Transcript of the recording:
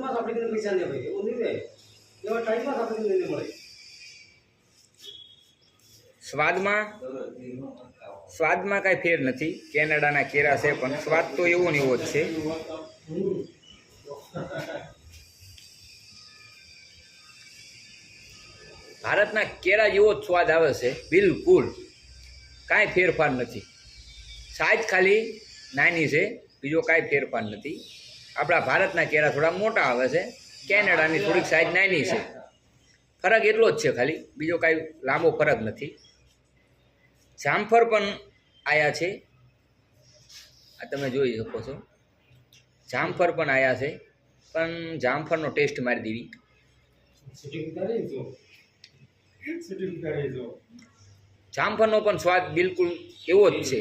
માં આપણે કે પૈસા લે ભાઈ એવું નહીં રે એવા ટાઈમ માં આપણે લઈને મળે સ્વાદમાં કાંઈ ફેર નથી કેનેડાના કેરા છે પણ સ્વાદ તો એવો ને એવો જ છે ભારતના કેરા જેવો જ સ્વાદ આવે છે બિલકુલ કાંઈ ફેરફાર નથી સાઈઝ ખાલી નાની છે બીજો કાંઈ ફેરફાર નથી આપણા ભારતના કેરા થોડા મોટા આવે છે કેનેડાની થોડીક સાઈઝ નાની છે ફરક એટલો જ છે ખાલી બીજો કાંઈ લાંબો ફરક નથી જામફળ પણ આવ્યા છે આ તમે જોઈ શકો છો જામફળ પણ આવ્યા છે પણ જામફળનો ટેસ્ટ મારી દેવી જામફળનો પણ સ્વાદ બિલકુલ એવો જ છે